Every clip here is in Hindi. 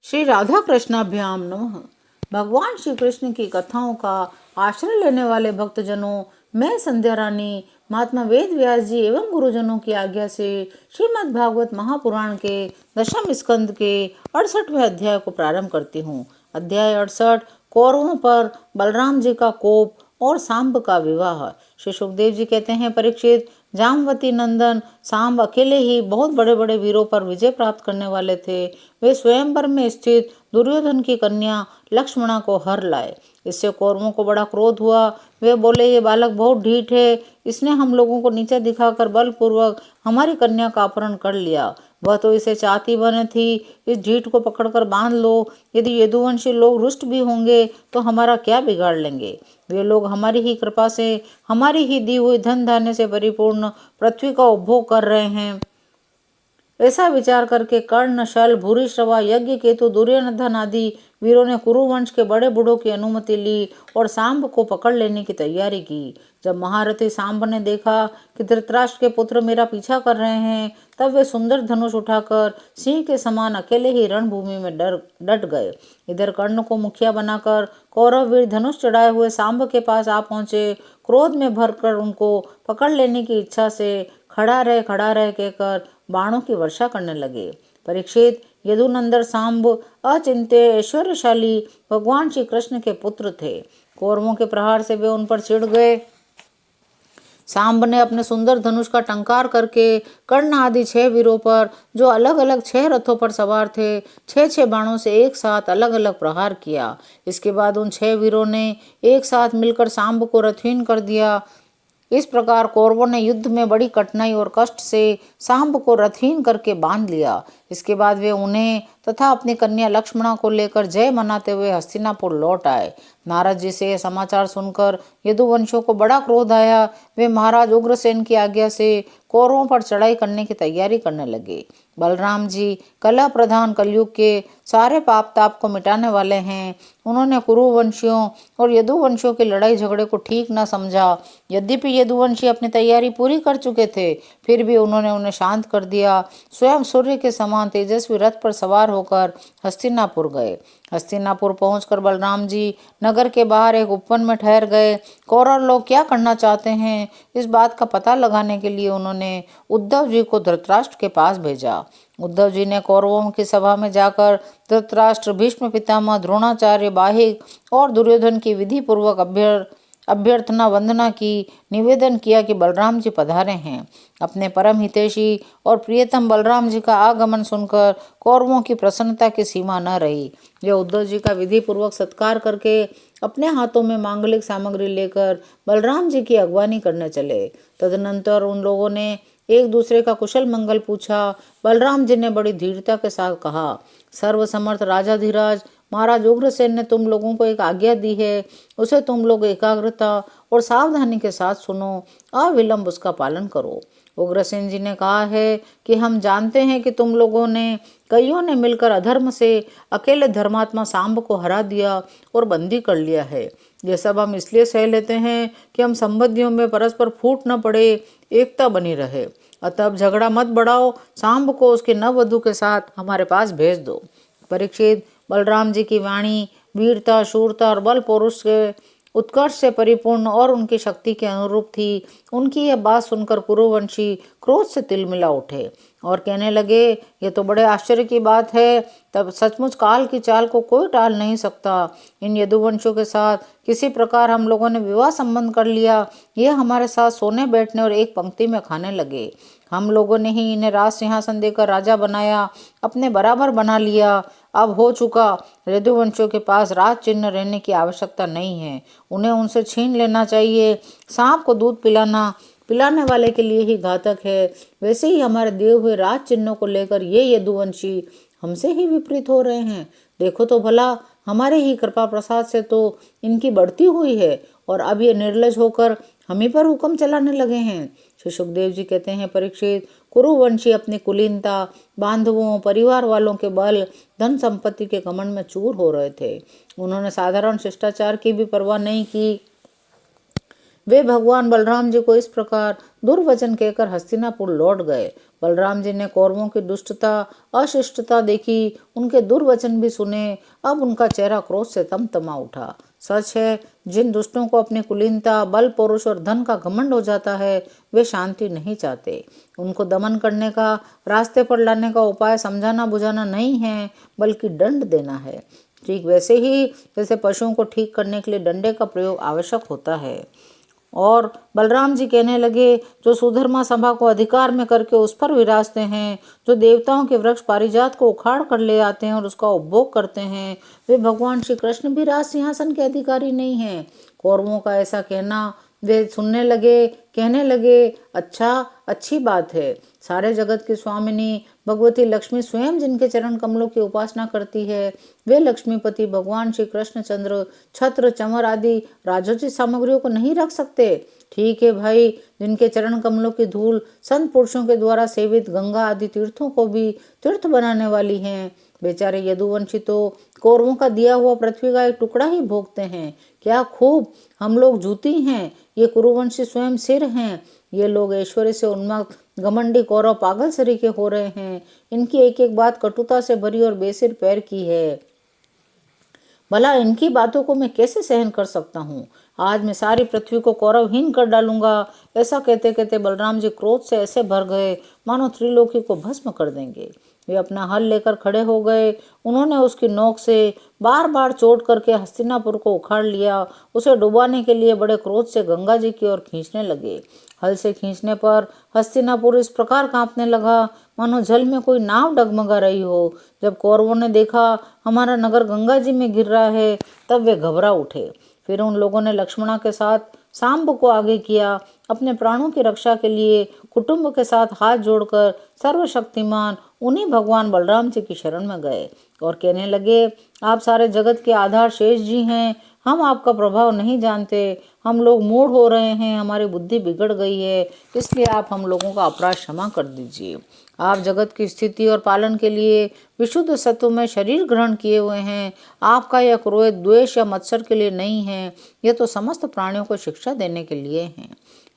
श्री राधा कृष्णाभ्याम नमः। भगवान श्री कृष्ण की कथाओं का आश्रय लेने वाले भक्तजनों, मैं संध्या रानी महात्मा वेद व्यास जी एवं गुरुजनों की आज्ञा से श्रीमद् भागवत महापुराण के दशम स्कंद के 68वें अध्याय को प्रारंभ करती हूँ। अध्याय 68 कौरवों पर बलराम जी का कोप और सांब का विवाह। श्री सुखदेव जी कहते हैं, परीक्षित, जामवती नंदन सांब अकेले ही बहुत बड़े बड़े वीरों पर विजय प्राप्त करने वाले थे। वे स्वयंवर में स्थित दुर्योधन की कन्या लक्ष्मणा को हर लाए। इससे कौरवों को बड़ा क्रोध हुआ। वे बोले, ये बालक बहुत ढीठ है, इसने हम लोगों को नीचे दिखाकर बलपूर्वक हमारी कन्या का अपहरण कर लिया। वह तो इसे चाहती बने थी। इस ढीठ को पकड़कर बांध लो। यदि यदुवंशी लोग रुष्ट भी होंगे तो हमारा क्या बिगाड़ लेंगे। वे लोग हमारी ही कृपा से, हमारी ही दी हुई धन धान्य से परिपूर्ण पृथ्वी का उपभोग कर रहे हैं। ऐसा विचार करके कर्ण, शल, भूरिश्रवा, यज्ञ केतु, दुर्योधन आदि वीरों ने कुरुवंश के बड़े बूढ़ों की अनुमति ली और सांब को पकड़ लेने की तैयारी की। जब महारथी सांब ने देखा कि धृतराष्ट्र के पुत्र मेरा पीछा कर रहे हैं, तब वे सुंदर धनुष उठाकर सिंह के समान अकेले ही रणभूमि में डट गए। इधर कर्ण को मुखिया बनाकर कौरव वीर धनुष चढ़ाए हुए सांब के पास आ पहुंचे। क्रोध में भरकर उनको पकड़ लेने की इच्छा से खड़ा रह कहकर बाणों की वर्षा करने लगे। परीक्षित, यदुनंदन सांब अचिंत्य ऐश्वर्यशाली भगवान श्री कृष्ण के पुत्र थे। कौरवों के प्रहार से वे उन पर चिढ़ गए। सांब ने अपने सुंदर धनुष का टंकार करके कर्ण आदि 6 वीरों पर, जो अलग अलग 6 रथों पर सवार थे, 6 बाणों से एक साथ अलग अलग प्रहार किया। इसके बाद उन 6 वीरों ने एक साथ मिलकर सांब को रथहीन कर दिया। इस प्रकार कौरवों ने युद्ध में बड़ी कठिनाई और कष्ट से सांब को रथहीन करके बांध लिया। इसके बाद वे उन्हें तथा अपनी कन्या लक्ष्मणा को लेकर जय मनाते हुए हस्तिनापुर लौट आए। नारद जी से यह समाचार सुनकर यदुवंशियों को बड़ा क्रोध आया। वे महाराज उग्रसेन की आज्ञा से कौरवों पर चढ़ाई करने की तैयारी करने लगे। बलराम जी कलह प्रधान कलयुग के सारे पाप ताप को मिटाने वाले हैं। उन्होंने कुरुवंशियों और यदुवंशियों की लड़ाई झगड़े को ठीक न समझा। यद्यपि यदुवंशी अपनी तैयारी पूरी कर चुके थे, फिर भी उन्होंने उन्हें शांत कर दिया। स्वयं सूर्य के समान तेजस्वी रथ पर सवार होकर हस्तिनापुर गए। हस्तिनापुर पहुंचकर बलराम जी नगर के बाहर एक उपवन में ठहर गए। कौरव लोग क्या करना चाहते हैं, इस बात का पता लगाने के लिए उन्होंने उद्धव जी को धृतराष्ट्र के पास भेजा। उद्धव जी ने कौरवों की सभा में जाकर धृतराष्ट्र, भीष्म पितामह, द्रोणाचार्य, बाहिक और दुर्योधन की विधि पूर्वक अभ्यर्थना वंदना की। निवेदन किया कि बलराम जी पधारे हैं। अपने परम हितैषी और प्रियतम बलराम जी का आगमन सुनकर कौरवों की प्रसन्नता की सीमा न रही। वे उद्धव जी का विधि पूर्वक सत्कार करके अपने हाथों में मांगलिक सामग्री लेकर बलराम जी की अगवानी करने चले। तदनंतर उन लोगों ने एक दूसरे का कुशल मंगल पूछा। बलराम जी ने बड़ी धीरता के साथ कहा, सर्वसमर्थ राजाधिराज महाराज उग्रसेन ने तुम लोगों को एक आज्ञा दी है, उसे तुम लोग एकाग्रता और सावधानी के साथ सुनो, अविलंब उसका पालन करो। उग्रसेन जी ने कहा है कि हम जानते हैं कि तुम लोगों ने कईयों ने मिलकर अधर्म से अकेले धर्मात्मा सांब को हरा दिया और बंदी कर लिया है। यह सब हम इसलिए सह लेते हैं कि हम संबंधियों में परस्पर फूट न पड़े, एकता बनी रहे। अतः अब झगड़ा मत बढ़ाओ, सांब को उसके नववधू के साथ हमारे पास भेज दो। परीक्षित, बलराम जी की वाणी वीरता, शूरता और बल पौरुष के उत्कर्ष से परिपूर्ण और उनकी शक्ति के अनुरूप थी। उनकी यह बात सुनकर कुरुवंशी क्रोध से तिलमिला उठे और कहने लगे, ये तो बड़े आश्चर्य की बात है। तब सचमुच काल की चाल को कोई टाल नहीं सकता। इन यदुवंशियों के साथ किसी प्रकार हम लोगों ने विवाह संबंध कर लिया। ये हमारे साथ सोने बैठने और एक पंक्ति में खाने लगे। हम लोगों ने ही इन्हें राज सिंहासन देकर राजा बनाया, अपने बराबर बना लिया। अब हो चुका, यदुवंशियों के पास राज चिन्ह रहने की आवश्यकता नहीं है, उन्हें उनसे छीन लेना चाहिए। सांप को दूध पिलाने वाले के लिए ही घातक है। वैसे ही हमारे दिए हुए राज चिन्हों को लेकर ये यदुवंशी हमसे ही विपरीत हो रहे हैं। देखो तो भला, हमारे ही कृपा प्रसाद से तो इनकी बढ़ती हुई है और अब ये निर्लज होकर हम ही पर हुक्म चलाने लगे हैं। श्री सुखदेव जी कहते हैं, परीक्षित, कुरुवंशी अपनी कुलीनता, बांधवों, परिवार वालों के बल, धन संपत्ति के घमंड में चूर हो रहे थे। उन्होंने साधारण शिष्टाचार की भी परवाह नहीं की। वे भगवान बलराम जी को इस प्रकार दुर्वचन कहकर हस्तिनापुर लौट गए। बलराम जी ने कौरवों की दुष्टता अशिष्टता देखी, उनके दुर्वचन भी सुने। अब उनका चेहरा क्रोध से तमतमा उठा। सच है, जिन दुष्टों को अपनी कुलीनता, बल, पौरुष और धन का घमंड हो जाता है, वे शांति नहीं चाहते। उनको दमन करने का, रास्ते पर लाने का उपाय समझाना बुझाना नहीं है, बल्कि दंड देना है। ठीक वैसे ही जैसे पशुओं को ठीक करने के लिए डंडे का प्रयोग आवश्यक होता है। और बलराम जी कहने लगे, जो सुधर्मा सभा को अधिकार में करके उस पर विराजते हैं, जो देवताओं के वृक्ष पारिजात को उखाड़ कर ले आते हैं और उसका उपभोग करते हैं, वे भगवान श्री कृष्ण भी राज सिंहासन के अधिकारी नहीं हैं। कौरवों का ऐसा कहना वे सुनने लगे, कहने लगे, अच्छा, अच्छी बात है। सारे जगत की स्वामिनी भगवती लक्ष्मी स्वयं जिनके चरण कमलों की उपासना करती है, वे लक्ष्मीपति भगवान श्री कृष्णचंद्र छत्र, चमर आदि राजोचित सामग्रियों को नहीं रख सकते। ठीक है भाई, जिनके चरण कमलों की धूल संत पुरुषों के द्वारा सेवित गंगा आदि तीर्थों को भी तीर्थ बनाने वाली हैं। बेचारे यदुवंशी तो कौरवों का दिया हुआ पृथ्वी का एक टुकड़ा ही भोगते हैं। क्या खूब, हम लोग जूती हैं, ये कुरुवंशी स्वयं सिर हैं। ये लोग ऐश्वर्य से उन्मत्त घमंडी कौरव पागल सरीके हो रहे हैं। इनकी एक एक बात कटुता से भरी और बेसिर पैर की है। भला इनकी बातों को मैं कैसे सहन कर सकता हूँ। आज मैं सारी पृथ्वी को कौरवहीन कर डालूंगा। ऐसा कहते कहते बलराम जी क्रोध से ऐसे भर गए मानो त्रिलोकी को भस्म कर देंगे। वे अपना हल लेकर खड़े हो गए। उन्होंने उसकी नोक से बार बार चोट करके हस्तिनापुर को उखाड़ लिया। उसे डुबाने के लिए बड़े क्रोध से गंगा जी की ओर खींचने लगे। हल से खींचने पर हस्तिनापुर इस प्रकार कांपने लगा मानो जल में कोई नाव डगमगा रही हो। जब कौरवों ने देखा हमारा नगर गंगा जी में गिर रहा है, तब वे घबरा उठे। फिर उन लोगों ने लक्ष्मणा के साथ सांब को आगे किया। अपने प्राणों की रक्षा के लिए कुटुंब के साथ हाथ जोड़कर सर्वशक्तिमान उन्हीं भगवान बलराम जी की शरण में गए और कहने लगे, आप सारे जगत के आधार शेष जी हैं। हम आपका प्रभाव नहीं जानते। हम लोग मूढ़ हो रहे हैं, हमारी बुद्धि बिगड़ गई है, इसलिए आप हम लोगों का अपराध क्षमा कर दीजिए। आप जगत की स्थिति और पालन के लिए विशुद्ध सत्व में शरीर ग्रहण किए हुए हैं। आपका यह क्रोध द्वेष या मत्सर के लिए नहीं है, यह तो समस्त प्राणियों को शिक्षा देने के लिए है।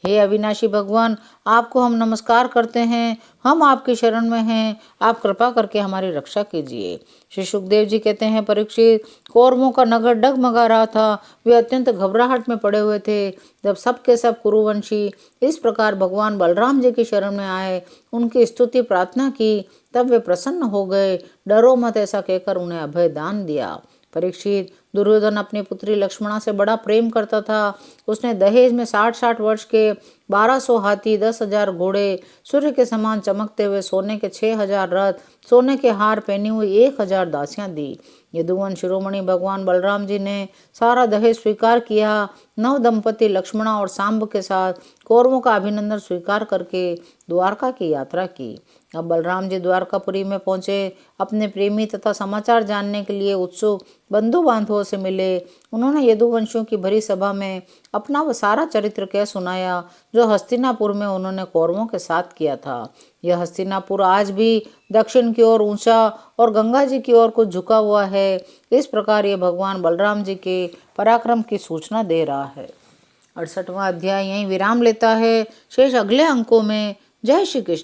हे अविनाशी भगवान, आपको हम नमस्कार करते हैं। हम आपकी शरण में हैं। आप कृपा करके हमारी रक्षा कीजिए। श्री सुखदेव जी कहते हैं, परीक्षित, कौरवों का नगर डगमगा रहा था। वे अत्यंत घबराहट में पड़े हुए थे। जब सब के सब कुरुवंशी इस प्रकार भगवान बलराम जी की शरण में आए, उनकी स्तुति प्रार्थना की, तब वे प्रसन्न हो गए। डरो मत, ऐसा कहकर उन्हें अभय दान दिया। परीक्षित, दुर्योधन अपनी पुत्री लक्ष्मणा से बड़ा प्रेम करता था। उसने दहेज में 60-60 वर्ष के 1200 हाथी, 10,000 घोड़े, सूर्य के समान चमकते हुए सोने के 6,000 रथ, सोने के हार पहनी हुई 1,000 दासियां दी। यदुवंश शिरोमणि भगवान बलराम जी ने सारा दहेज स्वीकार किया। नव दंपति लक्ष्मणा और सांब के साथ कौरवों का अभिनंदन स्वीकार करके द्वारका की यात्रा की। अब बलराम जी द्वारकापुरी में पहुंचे। अपने प्रेमी तथा समाचार जानने के लिए उत्सुक बंधु बांधवों से मिले। उन्होंने यदुवंशियों की भरी सभा में अपना वह सारा चरित्र कह सुनाया जो हस्तिनापुर में उन्होंने कौरवों के साथ किया था। यह हस्तिनापुर आज भी दक्षिण की ओर ऊंचा और गंगा जी की ओर कुछ झुका हुआ है। इस प्रकार ये भगवान बलराम जी के पराक्रम की सूचना दे रहा है। 68वां अध्याय यहीं विराम लेता है। शेष अगले अंकों में। जय श्री कृष्ण।